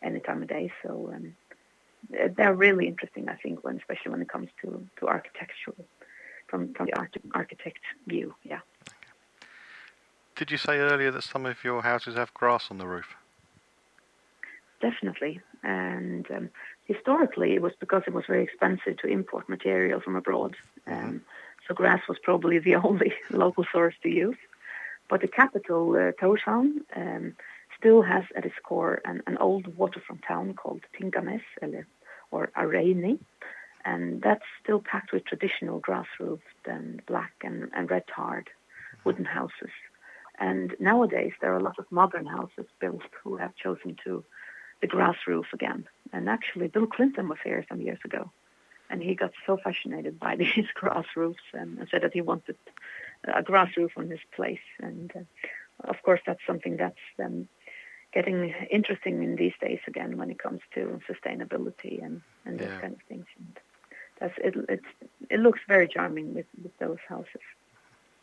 any time of day. So they're really interesting, I think, especially when it comes to architecture from the architect view. Yeah. Did you say earlier that some of your houses have grass on the roof? Definitely. And historically, it was because it was very expensive to import material from abroad. So grass was probably the only local source to use. But the capital, Tórshavn, still has at its core an old waterfront town called Tinganes, or Areini. And that's still packed with traditional grass roofs and black and red tarred wooden houses. And nowadays, there are a lot of modern houses built who have chosen the grass roof again. And actually, Bill Clinton was here some years ago. And he got so fascinated by these grass roofs and said that he wanted a grass roof on his place. And of course, that's something that's getting interesting in these days again when it comes to sustainability and those kind of things. And it looks very charming with those houses.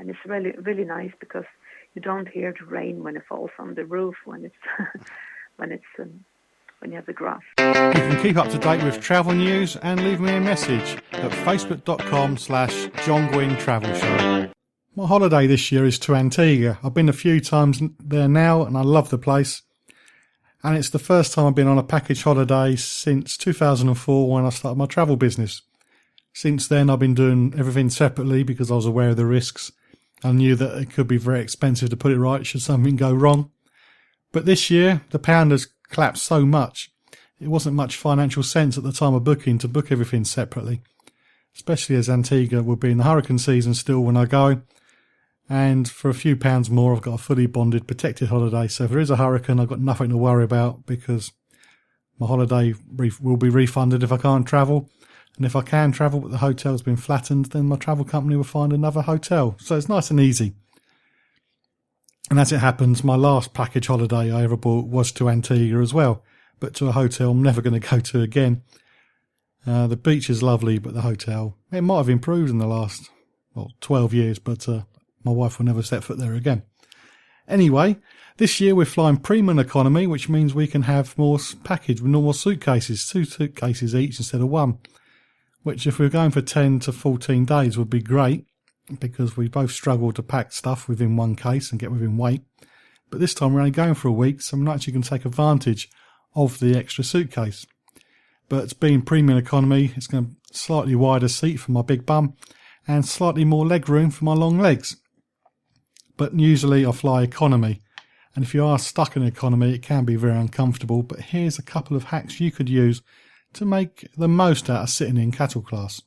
And it's really, really nice because you don't hear the rain when it falls on the roof when it's when you have the grass. You can keep up to date with travel news and leave me a message at facebook.com/John Guinn Travel Show. My holiday this year is to Antigua. I've been a few times there now and I love the place. And it's the first time I've been on a package holiday since 2004 when I started my travel business. Since then I've been doing everything separately because I was aware of the risks. I knew that it could be very expensive to put it right should something go wrong. But this year, the pound has collapsed so much, it wasn't much financial sense at the time of booking to book everything separately, especially as Antigua will be in the hurricane season still when I go. And for a few pounds more, I've got a fully bonded, protected holiday. So if there is a hurricane, I've got nothing to worry about because my holiday will be refunded if I can't travel. And if I can travel but the hotel's been flattened, then my travel company will find another hotel. So it's nice and easy. And as it happens, my last package holiday I ever bought was to Antigua as well, but to a hotel I'm never going to go to again. The beach is lovely, but the hotel, it might have improved in the last 12 years, but my wife will never set foot there again. Anyway, this year we're flying premium economy, which means we can have more package with normal suitcases, 2 suitcases each instead of 1. Which if we were going for 10 to 14 days would be great because we both struggle to pack stuff within one case and get within weight. But this time we're only going for a week, so I'm not actually going to take advantage of the extra suitcase. But being premium economy, it's going to slightly wider seat for my big bum and slightly more leg room for my long legs. But usually I fly economy. And if you are stuck in economy, it can be very uncomfortable. But here's a couple of hacks you could use to make the most out of sitting in cattle class.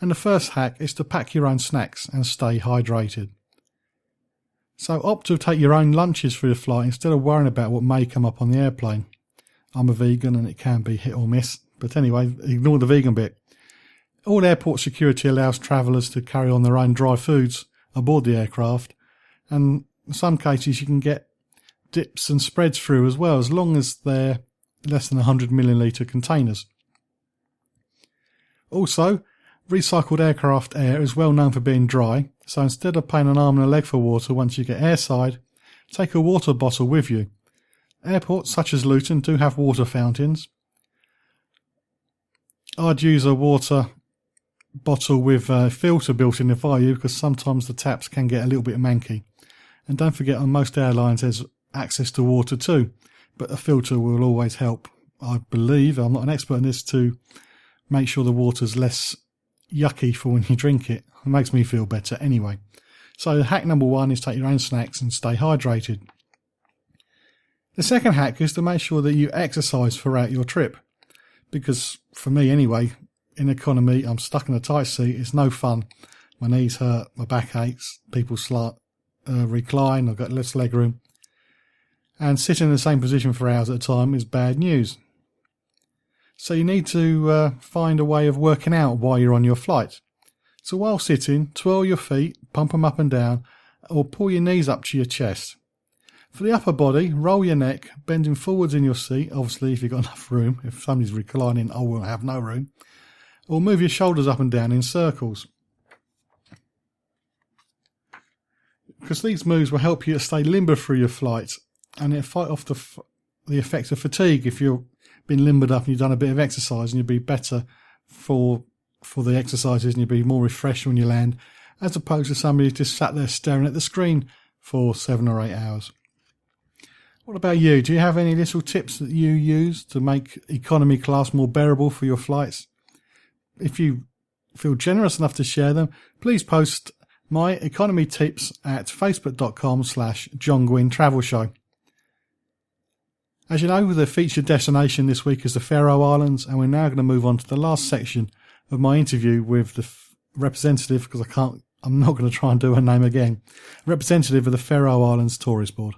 And the first hack is to pack your own snacks and stay hydrated. So opt to take your own lunches for your flight instead of worrying about what may come up on the airplane. I'm a vegan and it can be hit or miss, but anyway, ignore the vegan bit. All airport security allows travellers to carry on their own dry foods aboard the aircraft, and in some cases you can get dips and spreads through as well, as long as they're less than 100 millilitre containers. Also, recycled aircraft air is well known for being dry, so instead of paying an arm and a leg for water once you get airside, take a water bottle with you. Airports such as Luton do have water fountains. I'd use a water bottle with a filter built in if I were you, because sometimes the taps can get a little bit manky. And don't forget, on most airlines there's access to water too, but a filter will always help, I believe, I'm not an expert in this, to make sure the water's less yucky for when you drink it. It makes me feel better anyway. So hack number 1 is take your own snacks and stay hydrated. The second hack is to make sure that you exercise throughout your trip. Because for me anyway, in economy, I'm stuck in a tight seat. It's no fun. My knees hurt, my back aches, people recline, I've got less leg room. And sitting in the same position for hours at a time is bad news. So you need to find a way of working out while you're on your flight. So while sitting, twirl your feet, pump them up and down, or pull your knees up to your chest. For the upper body, roll your neck, bending forwards in your seat, obviously if you've got enough room. If somebody's reclining, I will have no room. Or move your shoulders up and down in circles. Because these moves will help you to stay limber through your flight, and it'll fight off the effects of fatigue. If you've been limbered up and you've done a bit of exercise, and you'll be better for the exercises, and you'll be more refreshed when you land, as opposed to somebody who's just sat there staring at the screen for 7 or 8 hours. What about you? Do you have any little tips that you use to make economy class more bearable for your flights? If you feel generous enough to share them, please post my economy tips at facebook.com/John Guinn Travel Show. As you know, the featured destination this week is the Faroe Islands, and we're now going to move on to the last section of my interview with the representative, because I'm not going to try and do her name again, representative of the Faroe Islands Tourist Board.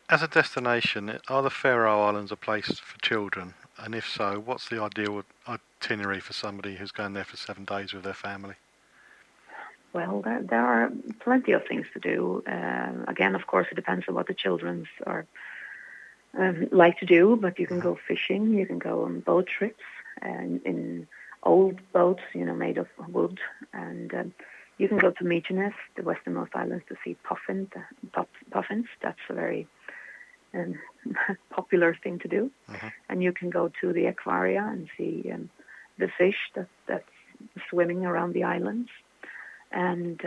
As a destination, are the Faroe Islands a place for children? And if so, what's the ideal itinerary for somebody who's going there for 7 days with their family? Well, there are plenty of things to do. Again, of course, it depends on what the children are like to do, but you can go fishing, you can go on boat trips, and in old boats, made of wood, and you can go to Mykines, the westernmost islands, to see puffins. That's a very popular thing to do. And you can go to the aquaria and see the fish that's swimming around the islands. And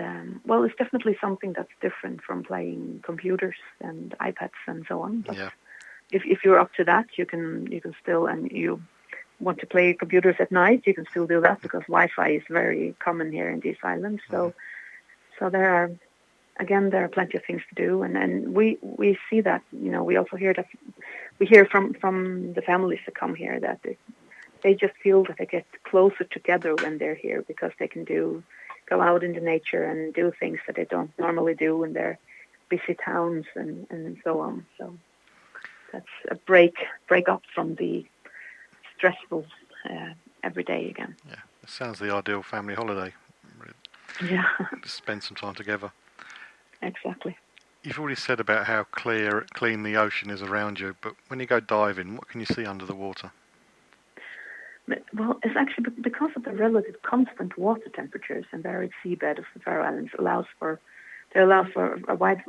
well, it's definitely something that's different from playing computers and iPads and so on. But if you're up to that, you can still, and you want to play computers at night, you can still do that, because Wi-Fi is very common here in these islands. So there are plenty of things to do, and we see that. We also hear that we hear from the families that come here that they just feel that they get closer together when they're here, because they can go out into nature and do things that they don't normally do in their busy towns and so on. So that's a break up from the stressful every day again. Yeah, it sounds the ideal family holiday. Yeah. Just spend some time together. Exactly. You've already said about how clean the ocean is around you, but when you go diving, what can you see under the water? Well, it's actually because of the relative constant water temperatures and varied seabed of the Faroe Islands allows for a wide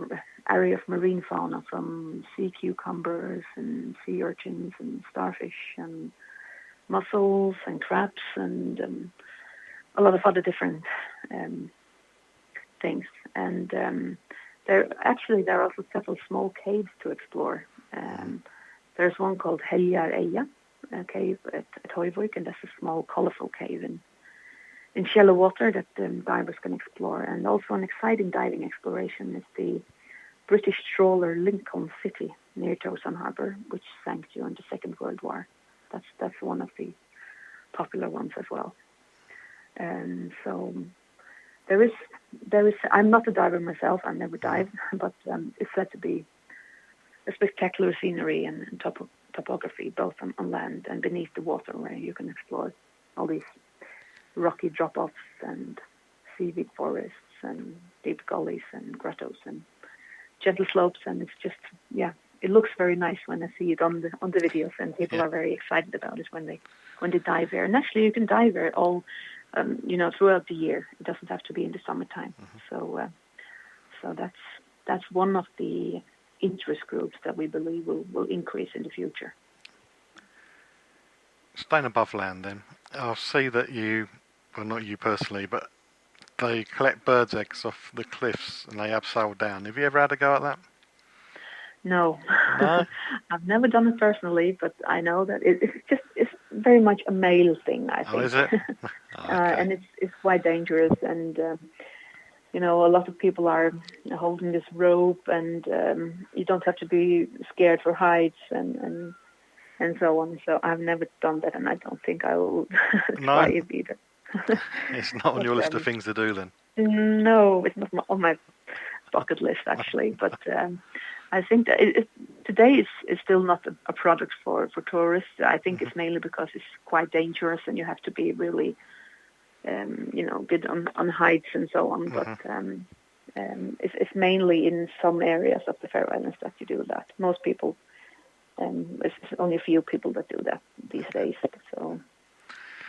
area of marine fauna, from sea cucumbers and sea urchins and starfish and mussels and crabs and a lot of other different things. And there are also several small caves to explore. There's one called Heljar a cave at Højvik, and that's a small, colorful cave in shallow water that divers can explore. And also an exciting diving exploration is the British trawler Lincoln City near Tórshavn Harbour, which sank during the Second World War. That's one of the popular ones as well. And so there is. I'm not a diver myself. I never dived, but it's said to be a spectacular scenery and topography, both on land and beneath the water, where you can explore all these rocky drop-offs and seaweed forests and deep gullies and grottos and gentle slopes. And it's just, it looks very nice when I see it on the videos, and people are very excited about it when they dive there. And actually, you can dive there all throughout the year. It doesn't have to be in the summertime. So that's one of the interest groups that we believe will increase in the future. Staying above land then, I'll see that not you personally, but they collect birds' eggs off the cliffs and they abseil down. Have you ever had a go at that? No. No? I've never done it personally, but I know that it's very much a male thing, I think. Oh, is it? Okay. And it's quite dangerous, and a lot of people are holding this rope, and you don't have to be scared for heights and so on. So I've never done that, and I don't think I will try it either. It's not on your list of things to do then? No, it's not on my bucket list, actually. But I think that today it's still not a product for tourists. I think it's mainly because it's quite dangerous, and you have to be really good on heights and so on. But it's mainly in some areas of the Faroe Islands that you do that. Most people, it's only a few people that do that these days. So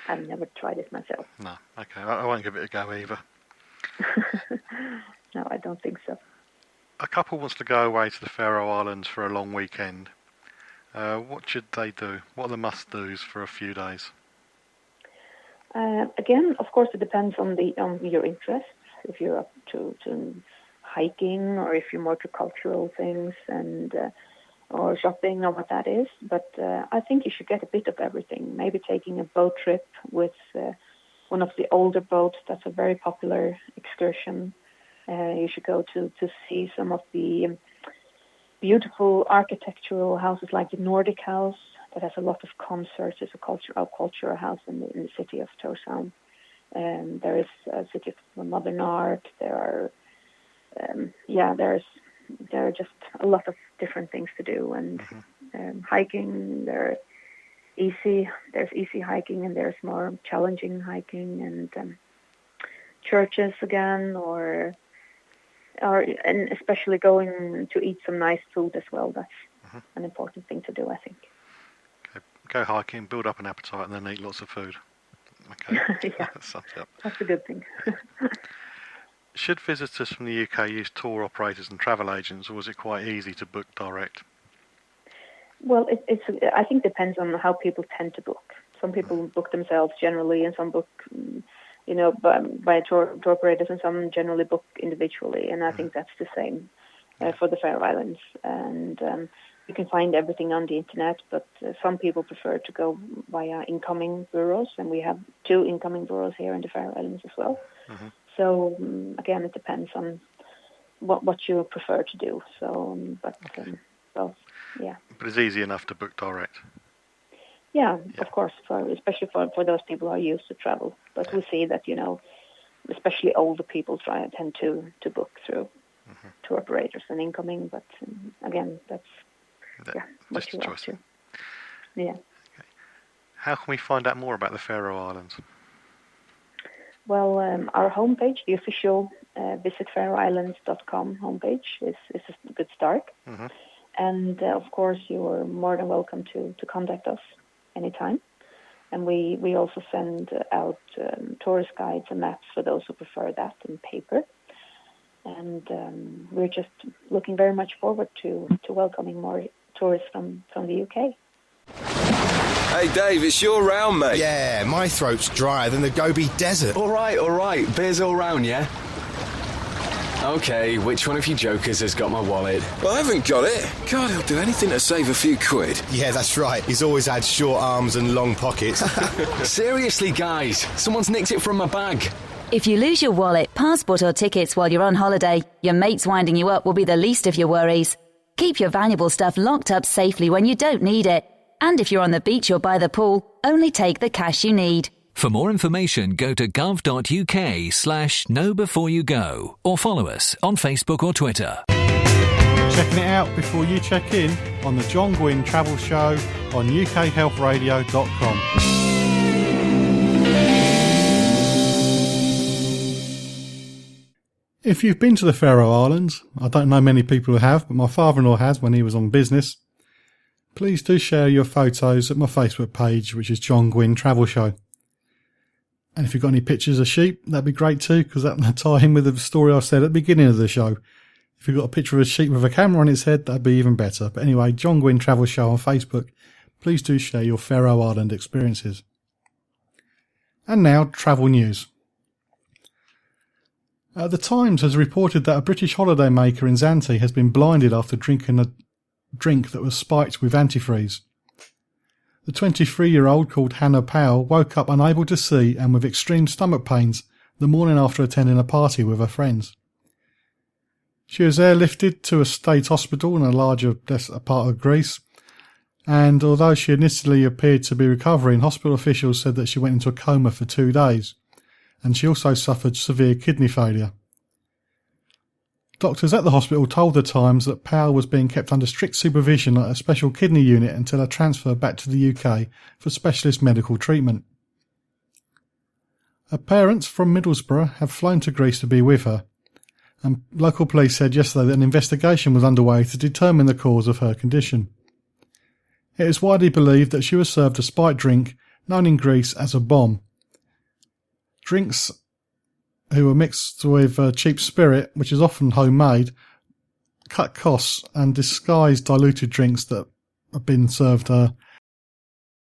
I've never tried it myself. No, okay, I won't give it a go either. No, I don't think so. A couple wants to go away to the Faroe Islands for a long weekend. What should they do? What are the must-dos for a few days? Again, of course, it depends on your interests. If you're up to hiking, or if you're more to cultural things and or shopping, or what that is. But I think you should get a bit of everything. Maybe taking a boat trip with one of the older boats. That's a very popular excursion. You should go to see some of the beautiful architectural houses, like the Nordic house that has a lot of concerts. It's a cultural house in the city of Tórshavn. There is a city of modern art. There are there are just a lot of different things to do, and hiking. There's easy hiking, and there's more challenging hiking, and churches again, and especially going to eat some nice food as well. That's an important thing to do, I think. Okay. Go hiking, build up an appetite, and then eat lots of food. Okay. Yeah, that's a good thing. Should visitors from the UK use tour operators and travel agents, or is it quite easy to book direct? Well, I think it depends on how people tend to book. Some people book themselves generally, and some book, by tour operators, and some generally book individually. And I think that's the same for the Faroe Islands. And you can find everything on the internet, but some people prefer to go via incoming bureaus, and we have 2 incoming bureaus here in the Faroe Islands as well. Mm-hmm. So again, it depends on what you prefer to do. So, yeah. But it's easy enough to book direct. Yeah, of course, especially for those people who are used to travel. But we see that especially older people tend to book through tour operators and incoming. But again, that's what you want to. Yeah. Okay. How can we find out more about the Faroe Islands? Well, our homepage, the official visitfaroeislands.com homepage, is a good start. Mm-hmm. And of course, you are more than welcome to contact us anytime. And we also send out tourist guides and maps for those who prefer that in paper. And we're just looking very much forward to welcoming more tourists from the UK. Hey Dave, it's your round, mate. Yeah, my throat's drier than the Gobi Desert. All right. Beers all round, yeah? Okay, which one of you jokers has got my wallet? Well, I haven't got it. God, he'll do anything to save a few quid. Yeah, that's right. He's always had short arms and long pockets. Seriously, guys, someone's nicked it from my bag. If you lose your wallet, passport or tickets while you're on holiday, your mates winding you up will be the least of your worries. Keep your valuable stuff locked up safely when you don't need it. And if you're on the beach or by the pool, only take the cash you need. For more information, go to gov.uk/knowbeforeyougo or follow us on Facebook or Twitter. Checking it out before you check in on the John Guinn Travel Show on ukhealthradio.com. If you've been to the Faroe Islands, I don't know many people who have, but my father-in-law has when he was on business. Please do share your photos at my Facebook page, which is John Guinn Travel Show. And if you've got any pictures of sheep, that'd be great too, because that will tie in with the story I said at the beginning of the show. If you've got a picture of a sheep with a camera on its head, that'd be even better. But anyway, John Guinn Travel Show on Facebook. Please do share your Faroe Island experiences. And now, travel news. The Times has reported that a British holidaymaker in Zante has been blinded after drinking a drink that was spiked with antifreeze. The 23-year-old, called Hannah Powell, woke up unable to see and with extreme stomach pains the morning after attending a party with her friends. She was airlifted to a state hospital in a larger part of Greece, and although she initially appeared to be recovering, hospital officials said that she went into a coma for 2 days, and she also suffered severe kidney failure. Doctors at the hospital told the Times that Powell was being kept under strict supervision at a special kidney unit until her transfer back to the UK for specialist medical treatment. Her parents from Middlesbrough have flown to Greece to be with her, and local police said yesterday that an investigation was underway to determine the cause of her condition. It is widely believed that she was served a spiked drink known in Greece as a bomb. Drinks who were mixed with cheap spirit, which is often homemade, cut costs and disguise diluted drinks that been served a